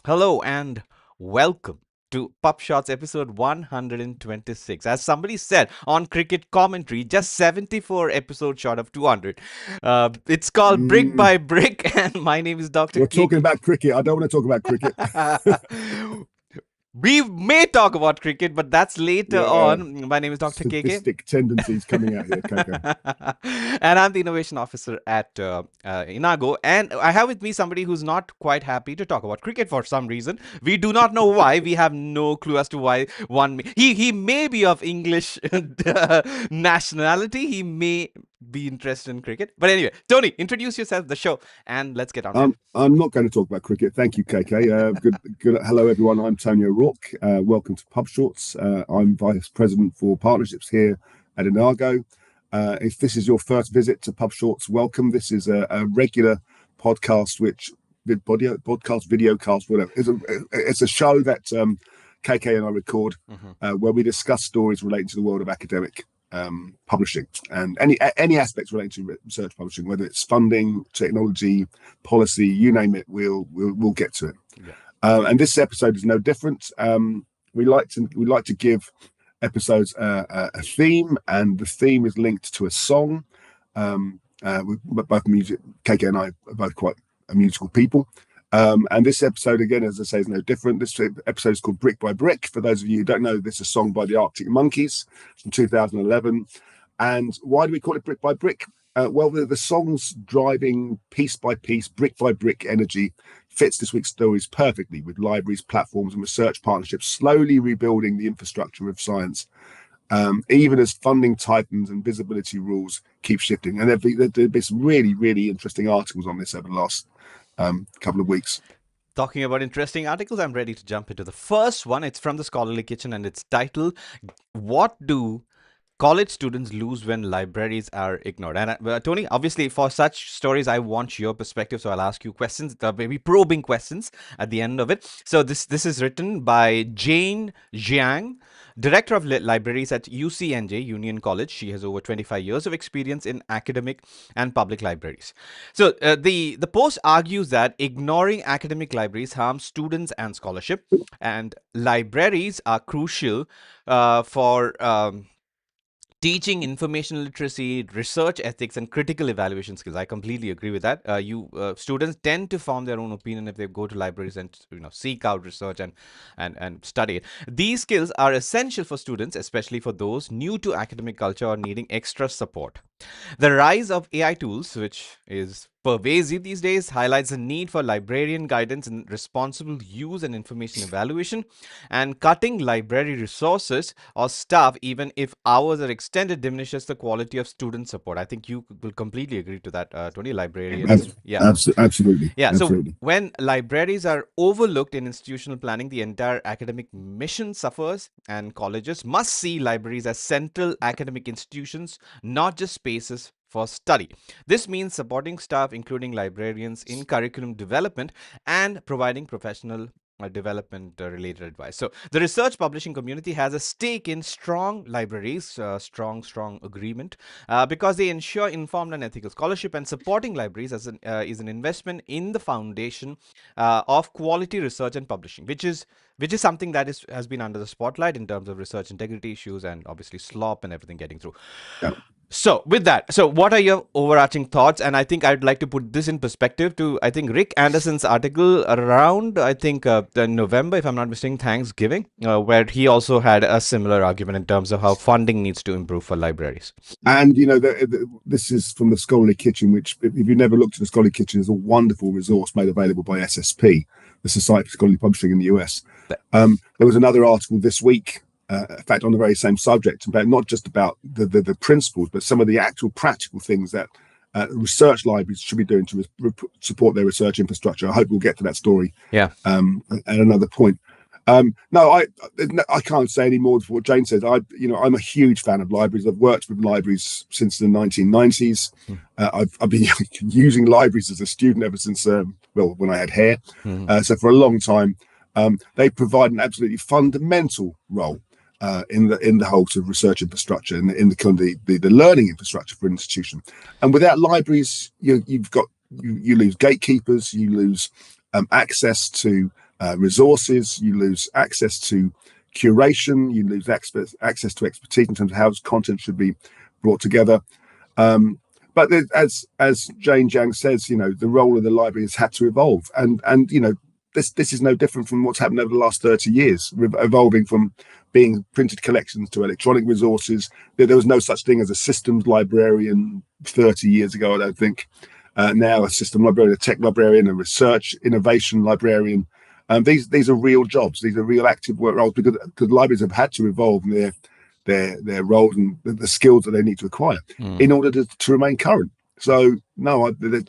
Hello and welcome to PubShorts episode 126. As somebody said on cricket commentary, just 74 episodes short of 200. It's called Brick Mm, by Brick, and my name is Dr. you're talking Kiki. about cricket. I don't want to talk about cricket. We may talk about cricket, but that's later Yeah, on. My name is Dr. KK. sadistic tendencies coming out here, Coco. And I'm the innovation officer at Inago. And I have with me somebody who's not quite happy to talk about cricket for some reason. We do not know why. We have no clue as to why he may be of English nationality. He may be interested in cricket. But anyway, Tony, introduce yourself, the show, and let's get on with it. I'm not going to talk about cricket. Thank you, KK. Good. Hello, everyone. I'm Tony O'Rourke. Welcome to PubShorts. I'm Vice President for Partnerships here at Inago. If this is your first visit to PubShorts, welcome. This is a regular podcast, videocast, whatever. It's a show that KK and I record where we discuss stories relating to the world of academic publishing and any aspects relating to research publishing, whether it's funding, technology, policy, you name it, we'll get to it. Yeah. And this episode is no different. We like to give episodes a theme, and the theme is linked to a song. We're both music. KK and I are both quite musical people. And this episode, again, as I say, is no different. This episode is called Brick by Brick. For those of you who don't know, this is a song by the Arctic Monkeys from 2011. And why do we call it Brick by Brick? Well, the song's driving piece by piece, brick by brick energy fits this week's stories perfectly, with libraries, platforms, and research partnerships slowly rebuilding the infrastructure of science, even as funding tightens and visibility rules keep shifting. And there've been some really, really interesting articles on this over the last couple of weeks. Talking about interesting articles, I'm ready to jump into the first one. It's from the Scholarly Kitchen and it's titled, What Do College Students Lose When Libraries Are Ignored? And Tony, obviously for such stories, I want your perspective. So I'll ask you questions, maybe probing questions at the end of it. So this is written by Jane Jiang, Director of Libraries at UCNJ, Union College. She has over 25 years of experience in academic and public libraries. So the post argues that ignoring academic libraries harms students and scholarship, and libraries are crucial for teaching information literacy, research ethics, and critical evaluation skills. I completely agree with that. Students tend to form their own opinion if they go to libraries and seek out research and study it. These skills are essential for students, especially for those new to academic culture or needing extra support. The rise of AI tools, which is pervasive these days, highlights the need for librarian guidance in responsible use and information evaluation, and cutting library resources or staff, even if hours are extended, diminishes the quality of student support. I think you will completely agree to that, Tony. Librarians, yeah. Absolutely. Yeah, Absolutely. so when libraries are overlooked in institutional planning, the entire academic mission suffers, and colleges must see libraries as central academic institutions, not just spaces for study. This means supporting staff, including librarians, in curriculum development and providing professional development related advice. So the research publishing community has a stake in strong libraries, strong agreement, because they ensure informed and ethical scholarship, and supporting libraries as is an investment in the foundation of quality research and publishing, which is something that has been under the spotlight in terms of research integrity issues and obviously slop and everything getting through. Yeah. So with that, so what are your overarching thoughts? And I think I'd like to put this in perspective to, I think, Rick Anderson's article around, I think, November, if I'm not mistaken, Thanksgiving, where he also had a similar argument in terms of how funding needs to improve for libraries. And this is from the Scholarly Kitchen, which, if you've never looked at the Scholarly Kitchen, is a wonderful resource made available by SSP, the Society for Scholarly Publishing in the US. There was another article this week, in fact, on the very same subject, about not just about the principles, but some of the actual practical things that research libraries should be doing to support their research infrastructure. I hope we'll get to that story. Yeah. At another point. No, I can't say any more than what Jane says. I'm a huge fan of libraries. I've worked with libraries since the 1990s. I've been using libraries as a student ever since when I had hair. So for a long time, they provide an absolutely fundamental role in the whole sort of research infrastructure and in the learning infrastructure for an institution. And without libraries, you lose gatekeepers, you lose access to resources, you lose access to curation, you lose access to expertise in terms of how content should be brought together. Um, but as Jane Jiang says, the role of the library has had to evolve, and this is no different from what's happened over the last 30 years, evolving from being printed collections to electronic resources. There was no such thing as a systems librarian 30 years ago, I don't think. Now a system librarian, a tech librarian, a research innovation librarian. These are real jobs. These are real active work roles because libraries have had to evolve in their roles and the skills that they need to acquire in order to remain current. So no, they've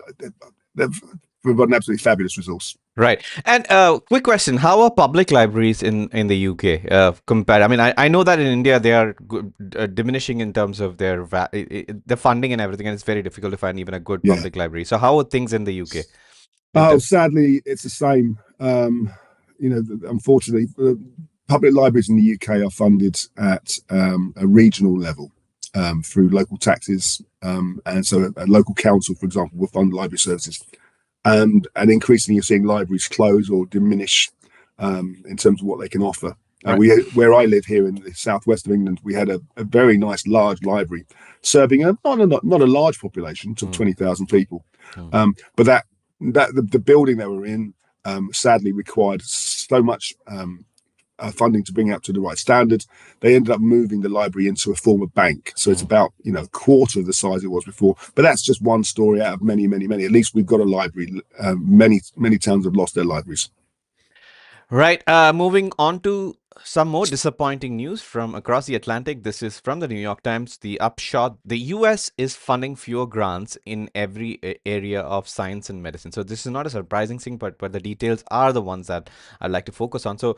provided an absolutely fabulous resource. Right. And quick question: how are public libraries in the UK compared? I mean, I know that in India they are diminishing in terms of the funding and everything, and it's very difficult to find even a good Yeah. public library. So how are things in the UK? Oh, sadly, it's the same. Unfortunately, public libraries in the UK are funded at a regional level through local taxes, and so a local council, for example, will fund library services. And increasingly, you're seeing libraries close or diminish in terms of what they can offer. Right. Where I live here in the southwest of England, we had a very nice large library serving not a large population, to 20,000 people, but the building they were in sadly required so much funding to bring it up to the right standard. They ended up moving the library into a former bank, so it's about a quarter of the size it was before. But that's just one story out of many, many, many. At least we've got a library. Many towns have lost their libraries. Right. Moving on to some more disappointing news from across the Atlantic. This is from the New York Times. The upshot: the US is funding fewer grants in every area of science and medicine. So this is not a surprising thing, but the details are the ones that I'd like to focus on. So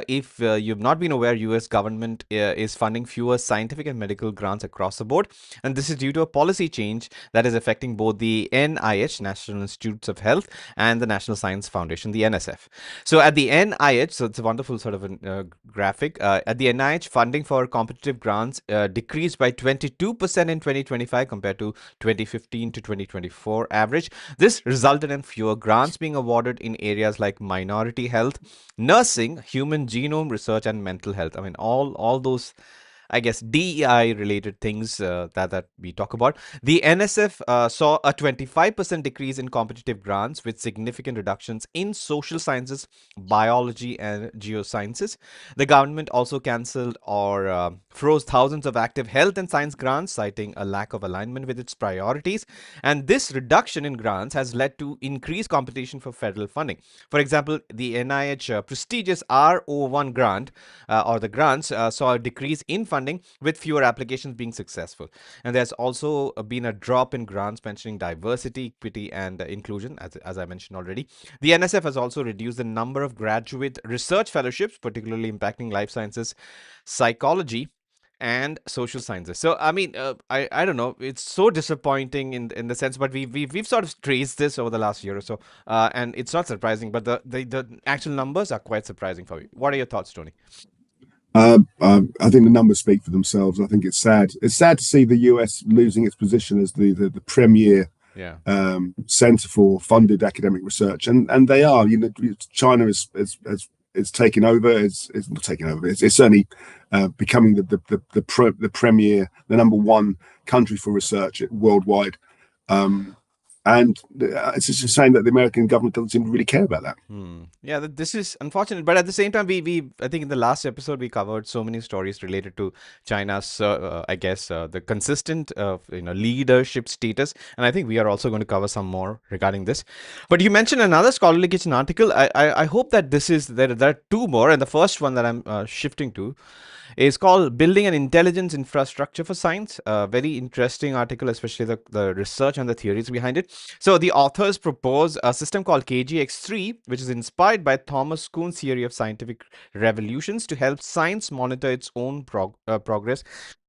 if you've not been aware, US government is funding fewer scientific and medical grants across the board, and this is due to a policy change that is affecting both the NIH, National Institutes of Health, and the National Science Foundation, the NSF. So at the NIH, so it's a wonderful sort of a graphic. At the NIH, funding for competitive grants decreased by 22% in 2025 compared to 2015 to 2024 average. This resulted in fewer grants being awarded in areas like minority health, nursing, human genome research, and mental health. I mean, all those, I guess, DEI related things that we talk about. The NSF saw a 25% decrease in competitive grants with significant reductions in social sciences, biology, and geosciences. The government also cancelled or froze thousands of active health and science grants, citing a lack of alignment with its priorities. And this reduction in grants has led to increased competition for federal funding. For example, the NIH prestigious R01 grant or the grants saw a decrease in funding with fewer applications being successful. And there's also been a drop in grants mentioning diversity, equity, and inclusion, as I mentioned already. The NSF has also reduced the number of graduate research fellowships, particularly impacting life sciences, psychology, and social sciences. So I mean, I don't know. It's so disappointing in the sense, but we've sort of traced this over the last year or so, and it's not surprising. But the actual numbers are quite surprising for me. What are your thoughts, Tony? I think the numbers speak for themselves. I think it's sad. It's sad to see the US losing its position as the premier Yeah. center for funded academic research, and they are. China is taking over. It's not taking over. It's certainly becoming the premier, the number one country for research worldwide. And it's just a shame that the American government doesn't seem to really care about that. Yeah, this is unfortunate, but at the same time, we I think in the last episode we covered so many stories related to China's, I guess, the consistent, leadership status, and I think we are also going to cover some more regarding this. But you mentioned another scholarly kitchen article. I hope that there are two more, and the first one that I'm shifting to is called Building an Intelligence Infrastructure for Science. A very interesting article, especially the research and the theories behind it. So the authors propose a system called KGX3, which is inspired by Thomas Kuhn's theory of scientific revolutions to help science monitor its own progress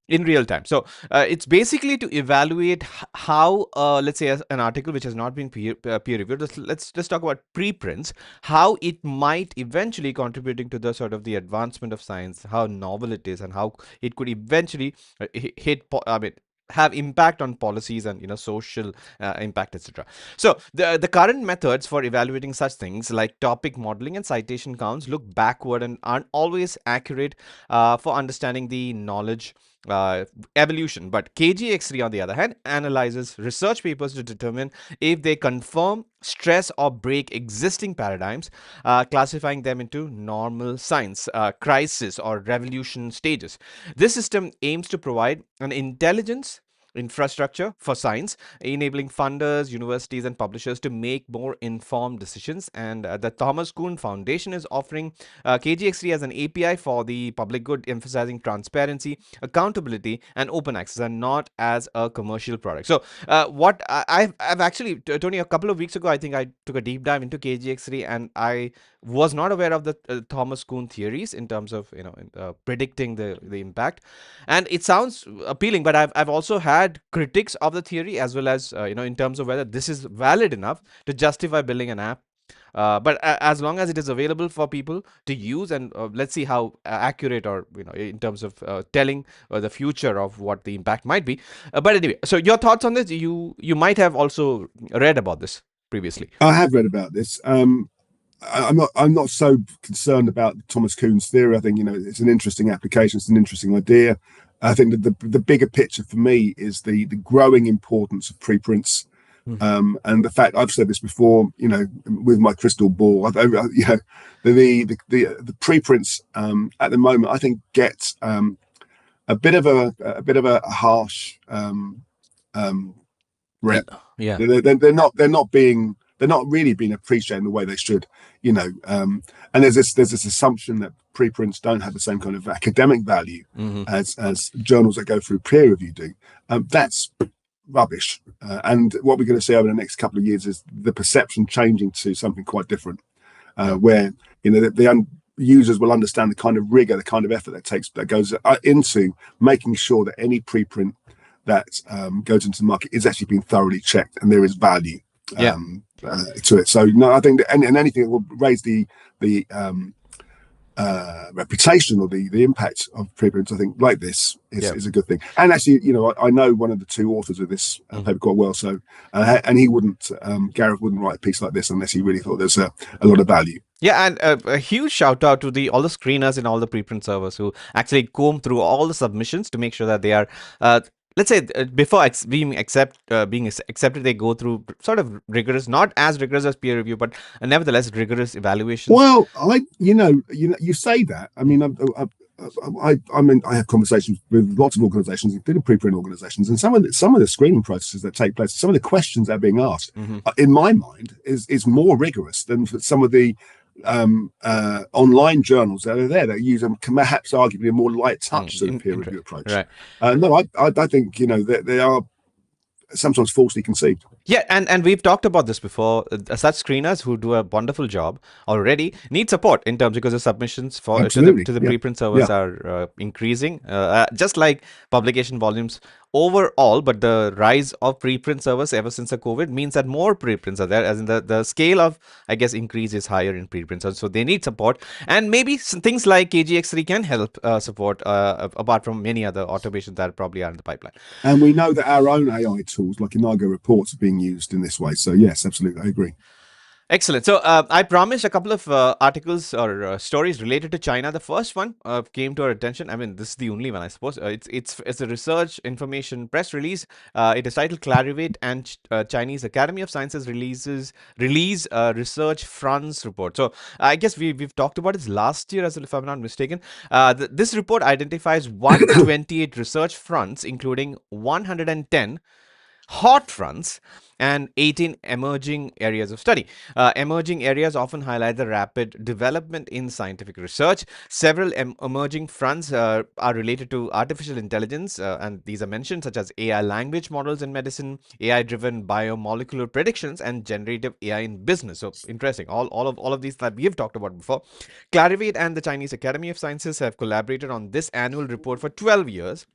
in real time. So it's basically to evaluate how, let's say, an article which has not been peer reviewed. Let's just talk about preprints, how it might eventually contributing to the sort of the advancement of science, how novel it is, and how it could eventually hit. I mean, have impact on policies and social impact, etc. So the current methods for evaluating such things like topic modeling and citation counts look backward and aren't always accurate for understanding the knowledge uh, evolution. But KGX3, on the other hand, analyzes research papers to determine if they confirm, stress, or break existing paradigms, classifying them into normal science, crisis, or revolution stages. This system aims to provide an intelligence infrastructure for science, enabling funders, universities, and publishers to make more informed decisions. And the Thomas Kuhn Foundation is offering KGX3 as an API for the public good, emphasizing transparency, accountability, and open access, and not as a commercial product. So, what I've actually, Tony, a couple of weeks ago, I think I took a deep dive into KGX3, and I was not aware of the Thomas Kuhn theories in terms of predicting the impact, and it sounds appealing. But I've also had critics of the theory, as well as in terms of whether this is valid enough to justify building an app. But as long as it is available for people to use, and let's see how accurate, or in terms of telling the future of what the impact might be. But anyway, so your thoughts on this? You might have also read about this previously. I have read about this. I'm not so concerned about Thomas Kuhn's theory. I think it's an interesting application. It's an interesting idea. I think that the bigger picture for me is the growing importance of preprints, and the fact I've said this before. With my crystal ball, the preprints at the moment I think get a bit of a harsh rep. Yeah. They're not really being appreciated in the way they should, and there's this assumption that preprints don't have the same kind of academic value as journals that go through peer review do. That's rubbish, and what we're going to see over the next couple of years is the perception changing to something quite different, where the users will understand the kind of rigor, the kind of effort that goes into making sure that any preprint that goes into the market is actually being thoroughly checked and there is value to it. So no, I think that anything that will raise the reputation or the impact of preprints, I think, like this is a good thing. And actually, I know one of the two authors of this paper quite well. So and he wouldn't, Gareth wouldn't write a piece like this unless he really thought there's a lot of value. Yeah, and a huge shout out to all the screeners and all the preprint servers who actually comb through all the submissions to make sure that they are, let's say, before being accepted, they go through sort of rigorous, not as rigorous as peer review, but nevertheless rigorous evaluations. Well, you say that. I mean, I have conversations with lots of organisations, including preprint organisations, and some of the screening processes that take place, some of the questions that are being asked, in my mind, is more rigorous than some of the online journals that are there that use perhaps arguably a more light touch to the peer review approach. Right. No, I think they are sometimes falsely conceived. Yeah, and we've talked about this before. Such screeners who do a wonderful job already need support in terms, because the submissions to the preprint servers are increasing, just like publication volumes overall. But the rise of preprint servers ever since the COVID means that more preprints are there, as in the scale of, I guess, increase is higher in preprints. So they need support, and maybe things like KGX3 can help support, apart from many other automations that probably are in the pipeline. And we know that our own AI tools, like Inago reports, are being used in this way. So yes, absolutely, I agree. Excellent. So I promised a couple of articles or stories related to China. The first one came to our attention. I mean, this is the only one, I suppose. It's a research information press release. It is titled "Clarivate and Chinese Academy of Sciences release research fronts report." So I guess we've talked about it last year, as well, if I'm not mistaken. This report identifies 128 research fronts, including 110 hot fronts and 18 emerging areas of study. Emerging areas often highlight the rapid development in scientific research. Several emerging fronts are related to artificial intelligence, and these are mentioned, such as AI language models in medicine, AI-driven biomolecular predictions, and generative AI in business. So interesting. All of these that we have talked about before. Clarivate and the Chinese Academy of Sciences have collaborated on this annual report for 12 years.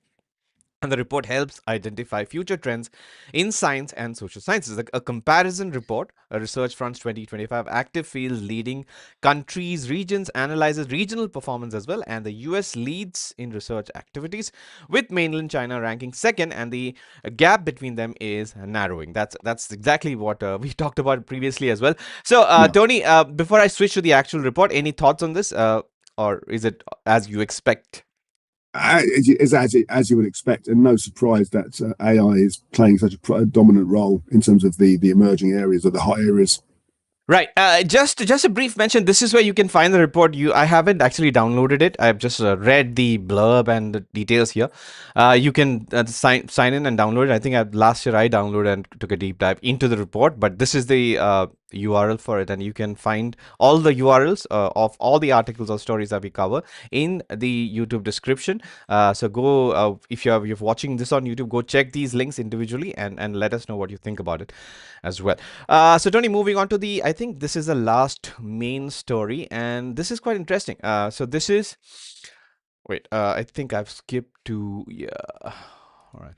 And the report helps identify future trends in science and social sciences. A comparison report, a research fronts 2025 active fields leading countries, regions, analyzes regional performance as well. And the US leads in research activities, with mainland China ranking second, and the gap between them is narrowing. That's exactly what we talked about previously as well. So, Yeah. Tony, before I switch to the actual report, any thoughts on this, or is it as you expect? As you would expect, and no surprise that AI is playing such a dominant role in terms of the emerging areas or the hot areas. Right. Just a brief mention. This is where you can find the report. I haven't actually downloaded it. I've just read the blurb and the details here. You can sign in and download it. I think last year I downloaded and took a deep dive into the report. But this is the URL for it, and you can find all the URLs of all the articles or stories that we cover in the YouTube description. So go if you're watching this on YouTube, go check these links individually and let us know what you think about it as well. So Tony, moving on to I think this is the last main story, and this is quite interesting. So this is, wait, I think I've skipped to, yeah, all right.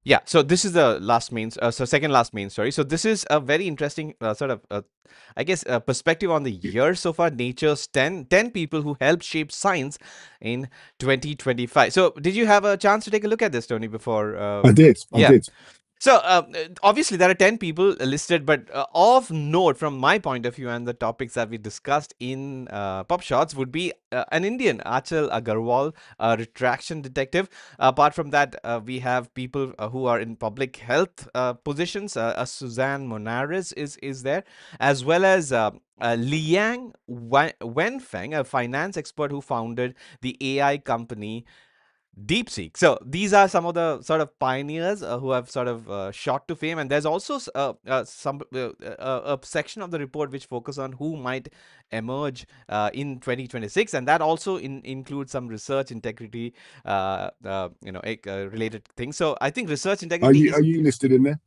Yeah, so this is the last main, so second last main story. So this is a very interesting sort of, I guess, perspective on the year so far. Nature's 10 people who helped shape science in 2025. So did you have a chance to take a look at this, Tony, before? I did, I Yeah. did. So obviously there are 10 people listed, but of note from my point of view and the topics that we discussed in PubShorts would be an Indian, Achal Agarwal, a retraction detective. Apart from that, we have people who are in public health positions. Suzanne Monares is there, as well as Liang Wenfeng, a finance expert who founded the AI company DeepSeek. So these are some of the sort of pioneers who have sort of shot to fame, and there's also a section of the report which focus on who might emerge in 2026, and that also includes some research integrity, related things. So I think research integrity Are is you listed in there?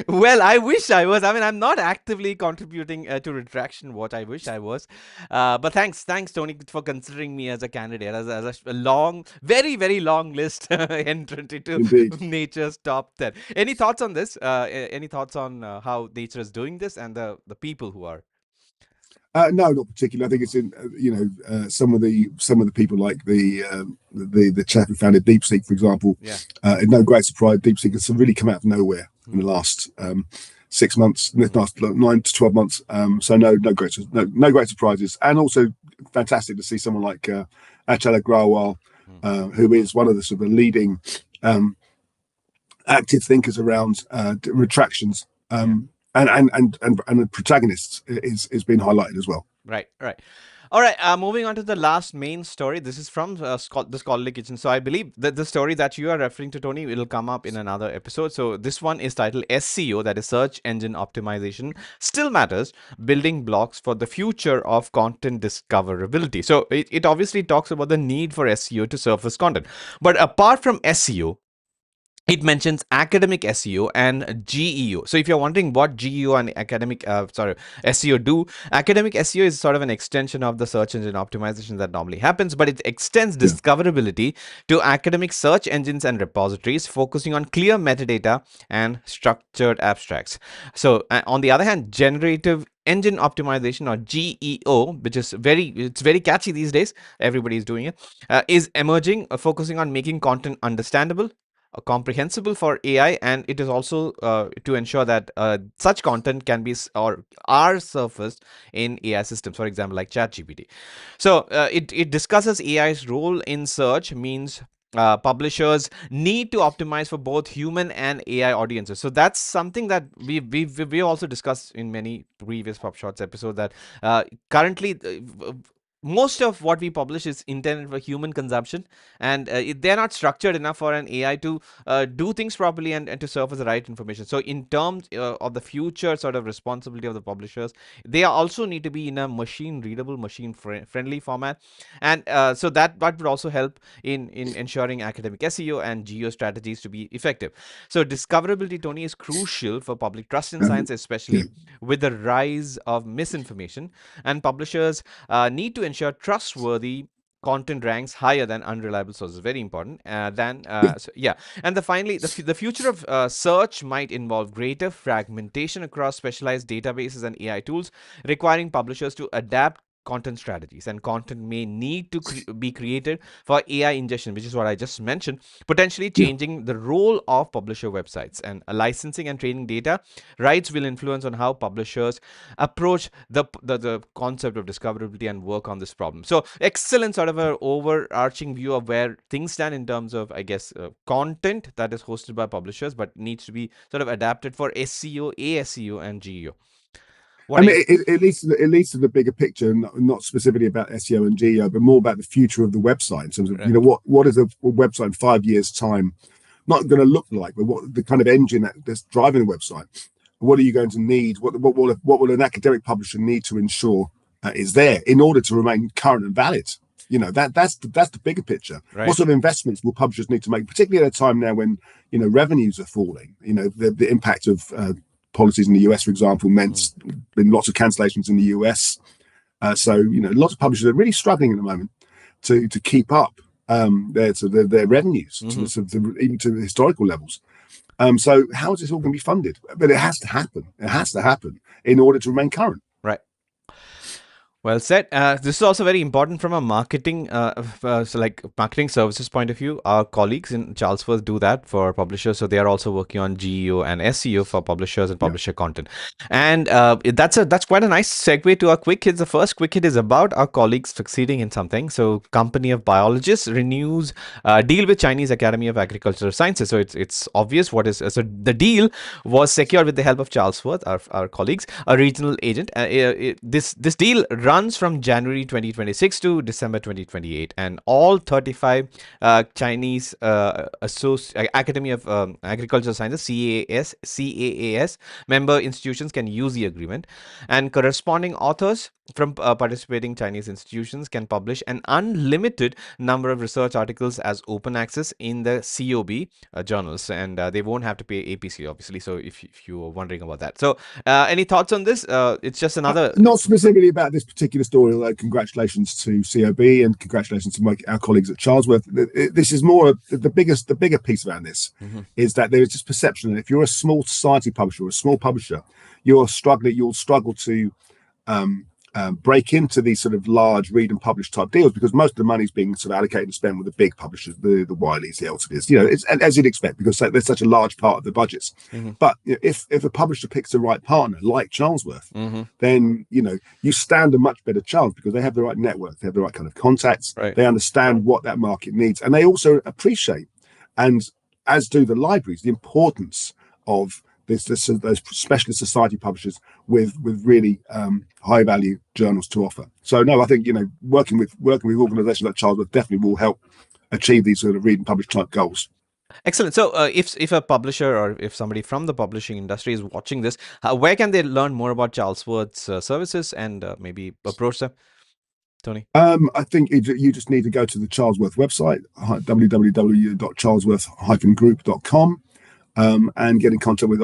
well, I wish I was. I mean, I'm not actively contributing to retraction. What I wish I was, but thanks, Tony, for considering me as a candidate, as a long, very, very long list entrant into Indeed. Nature's top 10. Any thoughts on this? Any thoughts on how Nature is doing this and the people who are? No, not particularly. I think it's in some of the people like the chap who founded DeepSeek, for example. Yeah. No great surprise, DeepSeek has really come out of nowhere in the last 6 months, in the last 9 to 12 months. So no great surprises, and also fantastic to see someone like Achal Agrawal, who is one of the sort of leading active thinkers around retractions. And the protagonists is being highlighted as well. Right, right. All right, moving on to the last main story. This is from the Scholarly Kitchen. So I believe that the story that you are referring to, Tony, will come up in another episode. So this one is titled SEO, that is Search Engine Optimization, Still Matters, Building Blocks for the Future of Content Discoverability. So it obviously talks about the need for SEO to surface content. But apart from SEO, it mentions academic SEO and GEO. So if you're wondering what GEO and SEO do, academic SEO is sort of an extension of the search engine optimization that normally happens, but it extends Yeah. discoverability to academic search engines and repositories, focusing on clear metadata and structured abstracts. So on the other hand, generative engine optimization, or GEO, which is very catchy these days, everybody's doing it, is emerging, focusing on making content understandable, comprehensible for AI, and it is also to ensure that such content can be or are surfaced in AI systems, for example, like ChatGPT. So it discusses AI's role in search, means publishers need to optimize for both human and AI audiences. So that's something that we also discussed in many previous PubShorts episodes, that currently most of what we publish is intended for human consumption, and they're not structured enough for an AI to do things properly and to surface the right information. So in terms of the future sort of responsibility of the publishers, they also need to be in a machine readable, machine friendly format, and so that would also help in ensuring academic SEO and geo strategies to be effective. So discoverability, Tony, is crucial for public trust in Um, science, yeah. especially with the rise of misinformation, and publishers need to ensure trustworthy content ranks higher than unreliable sources. Very important. Yeah. Yeah. And finally, the future of search might involve greater fragmentation across specialized databases and AI tools, requiring publishers to adapt content strategies, and content may need to be created for AI ingestion, which is what I just mentioned, potentially Yeah. changing the role of publisher websites. And licensing and training data rights will influence on how publishers approach the concept of discoverability and work on this problem. So excellent sort of a overarching view of where things stand in terms of, I guess, content that is hosted by publishers but needs to be sort of adapted for SEO, ASEO, and GEO. What I are mean, you? it leads to the bigger picture, not specifically about SEO and GEO, but more about the future of the website in terms of, Right. what is a website in 5 years' time not going to look like, but what the kind of engine that's driving a website. What are you going to need? What will an academic publisher need to ensure is there in order to remain current and valid? That's the bigger picture. What Right. sort of investments will publishers need to make, particularly at a time now when revenues are falling? The impact of policies in the US, for example, meant been lots of cancellations in the US. So lots of publishers are really struggling at the moment to keep up their revenues even to historical levels. So how is this all going to be funded? But it has to happen. It has to happen in order to remain current. Right. Well said. This is also very important from a marketing, so like marketing services point of view. Our colleagues in Charlesworth do that for publishers, so they are also working on GEO and SEO for publishers and Yeah. publisher content. And that's quite a nice segue to our quick hits. The first quick hit is about our colleagues succeeding in something. So, company of biologists renews deal with Chinese Academy of Agricultural Sciences. So it's obvious what is so the deal was secured with the help of Charlesworth, our colleagues, a regional agent. This deal runs from January 2026 to December 2028, and all 35 Chinese Academy of Agricultural Sciences CAAS member institutions can use the agreement, and corresponding authors from participating Chinese institutions can publish an unlimited number of research articles as open access in the COB journals, and they won't have to pay APC, obviously. So if you were wondering about that, so any thoughts on this? It's just another. Not specifically about this particular story, although congratulations to COB and congratulations to our colleagues at Charlesworth. This is more the bigger piece around this is that there is this perception that if you're a small society publisher or a small publisher, you'll struggle to break into these sort of large read and publish type deals because most of the money is being sort of allocated and spent with the big publishers, the Wileys, the Elseviers. It's as you'd expect because there's such a large part of the budgets. But if a publisher picks the right partner like Charlesworth, then you stand a much better chance because they have the right network, they have the right kind of contacts, Right. they understand what that market needs, and they also appreciate, and as do the libraries, the importance of those specialist society publishers with really high value journals to offer. So no, I think working with organisations like Charlesworth definitely will help achieve these sort of read and publish type goals. Excellent. So, if a publisher or if somebody from the publishing industry is watching this, where can they learn more about Charlesworth's services and maybe approach them, Tony? I think you just need to go to the Charlesworth website, www.charlesworth-group.com, and get in contact with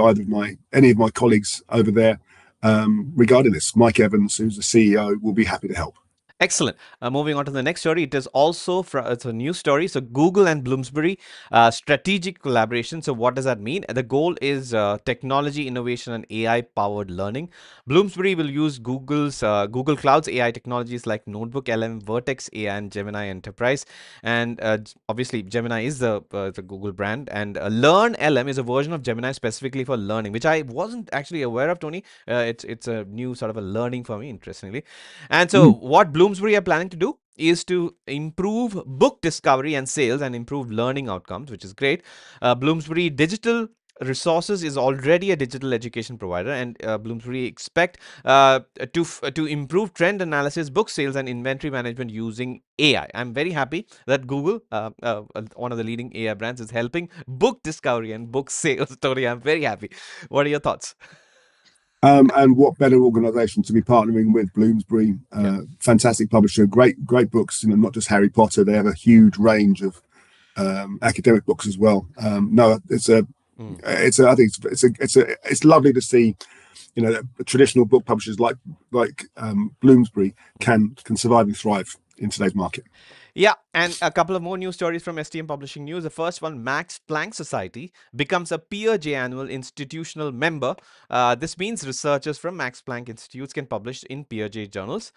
any of my colleagues over there regarding this. Mike Evans, who's the CEO, will be happy to help. Excellent. Moving on to the next story, it is also it's a new story. So Google and Bloomsbury strategic collaboration. So what does that mean? The goal is technology innovation and AI powered learning. Bloomsbury will use Google Cloud's AI technologies like Notebook LM, Vertex AI, and Gemini Enterprise. And obviously Gemini is the Google brand, and Learn LM is a version of Gemini specifically for learning, which I wasn't actually aware of, Tony. It's a new sort of a learning for me, interestingly. And so what Bloomsbury are planning to do is to improve book discovery and sales and improve learning outcomes, which is great. Bloomsbury Digital Resources is already a digital education provider, and Bloomsbury expect to improve trend analysis, book sales, and inventory management using AI. I'm very happy that Google, one of the leading AI brands, is helping book discovery and book sales. Tony, I'm very happy. What are your thoughts? And what better organisation to be partnering with Bloomsbury? Fantastic publisher, great books. Not just Harry Potter. They have a huge range of academic books as well. No, I think it's lovely to see. Traditional book publishers like Bloomsbury can survive and thrive in today's market. Yeah, and a couple of more news stories from STM Publishing News. The first one, Max Planck Society becomes a PeerJ annual institutional member. This means researchers from Max Planck Institutes can publish in PeerJ journals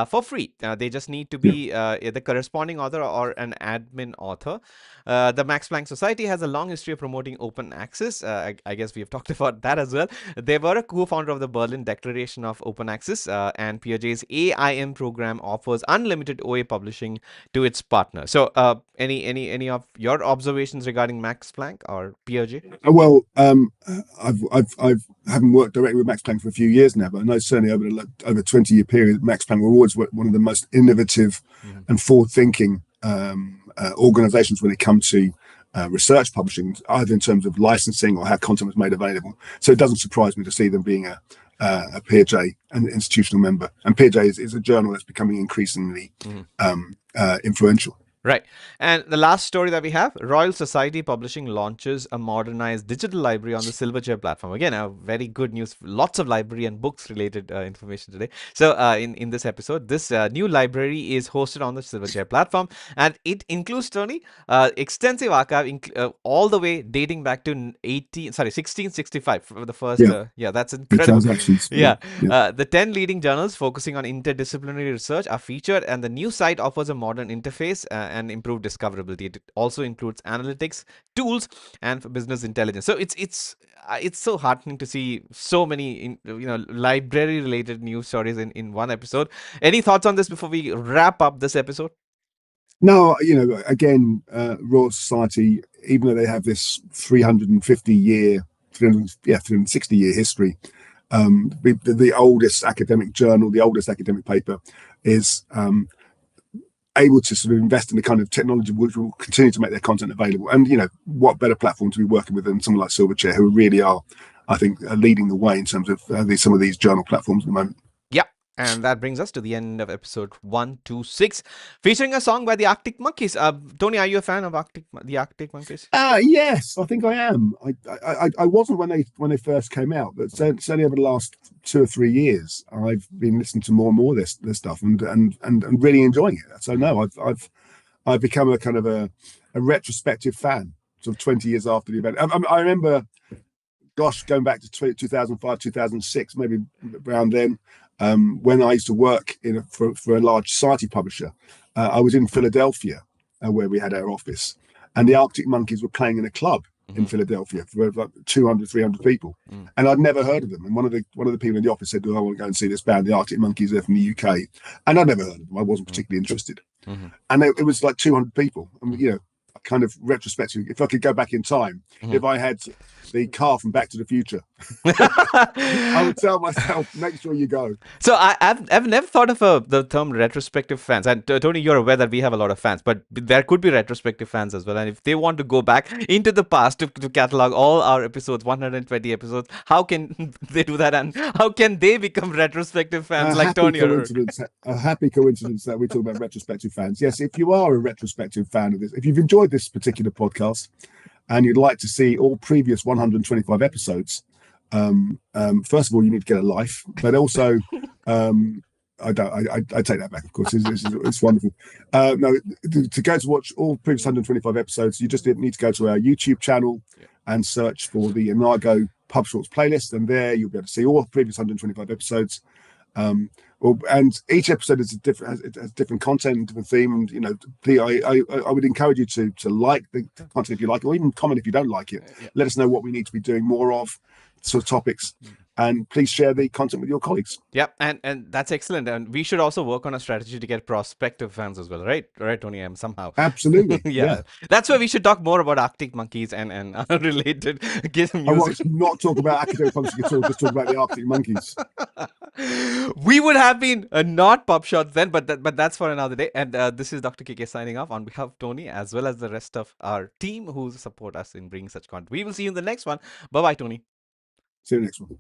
for free. They just need to Yeah. be the corresponding author or an admin author. The Max Planck Society has a long history of promoting open access. I guess we have talked about that as well. They were a co-founder of the Berlin Declaration of Open Access, and PeerJ's AIM program offers unlimited OA publishing to its partner. So, any of your observations regarding Max Planck or PeerJ? Well, I've haven't worked directly with Max Planck for a few years now, but I know certainly over a 20-year period, Max Planck were always one of the most innovative Mhm. and forward-thinking organizations when it comes to research publishing, either in terms of licensing or how content was made available. So it doesn't surprise me to see them being a PeerJ, an institutional member. And PeerJ is a journal that's becoming increasingly Mhm. influential. Right. And the last story that we have, Royal Society Publishing launches a modernized digital library on the Silverchair platform. Again, a very good news. Lots of library and books related information today. So, in this episode, this new library is hosted on the Silverchair platform, and it includes, Tony, extensive archive, all the way dating back to 1665 for the first. Yeah, Yeah, that's the incredible. transactions. Yeah, Yeah, yeah. the 10 leading journals focusing on interdisciplinary research are featured, and the new site offers a modern interface and improved discoverability. It also includes analytics, tools, and business intelligence. So it's so heartening to see so many library related news stories in one episode. Any thoughts on this before we wrap up this episode? No, again, Royal Society, even though they have this 350-year, 360-year history, the oldest academic journal, the oldest academic paper, is able to sort of invest in the kind of technology which will continue to make their content available. And what better platform to be working with than someone like Silverchair, who really are, I think, leading the way in terms of some of these journal platforms at the moment. Yeah. And that brings us to the end of episode 126, featuring a song by the Arctic Monkeys. Tony, are you a fan of the Arctic Monkeys? Yes, I think I am. I wasn't when they first came out, but certainly over the last 2 or 3 years, I've been listening to more and more of this stuff and really enjoying it. So no, I've become a kind of a retrospective fan, sort of 20 years after the event. I remember, gosh, going back to 2005, 2006, maybe around then, when I used to work for a large society publisher. I was in Philadelphia, where we had our office, and the Arctic Monkeys were playing in a club in Philadelphia for like 200, 300 people, and I'd never heard of them. And one of the people in the office said, "Oh, I want to go and see this band, the Arctic Monkeys. They're from the UK," and I'd never heard of them. I wasn't particularly interested, and it was like 200 people. And kind of retrospective, if I could go back in time, if I had the car from Back to the Future, I would tell myself, make sure you go. So I've never thought of the term retrospective fans. And Tony, you're aware that we have a lot of fans, but there could be retrospective fans as well. And if they want to go back into the past to catalog all our episodes, 120 episodes, how can they do that? And how can they become retrospective fans like Tony? A happy coincidence that we talk about retrospective fans. Yes, if you are a retrospective fan of this, if you've enjoyed this particular podcast and you'd like to see all previous 125 episodes, first of all, you need to get a life, but also, I take that back. Of course, it's wonderful. No, to go to watch all previous 125 episodes, you just need to go to our YouTube channel and search for the Inago PubShorts playlist, and there you'll be able to see all previous 125 episodes. And each episode has different content and different theme. And I would encourage you to like the content if you like it, or even comment if you don't like it. Let us know what we need to be doing more of, sort of topics, and please share the content with your colleagues. Yep, and that's excellent. And we should also work on a strategy to get prospective fans as well, right? Right, Tony, somehow. Absolutely. Yeah. That's why we should talk more about Arctic Monkeys and related music. I want to not talk about academic publishing at all, just talk about the Arctic Monkeys. We would have been not PubShorts then, but that's for another day. And this is Dr. KK signing off on behalf of Tony, as well as the rest of our team who support us in bringing such content. We will see you in the next one. Bye-bye, Tony. See you next one.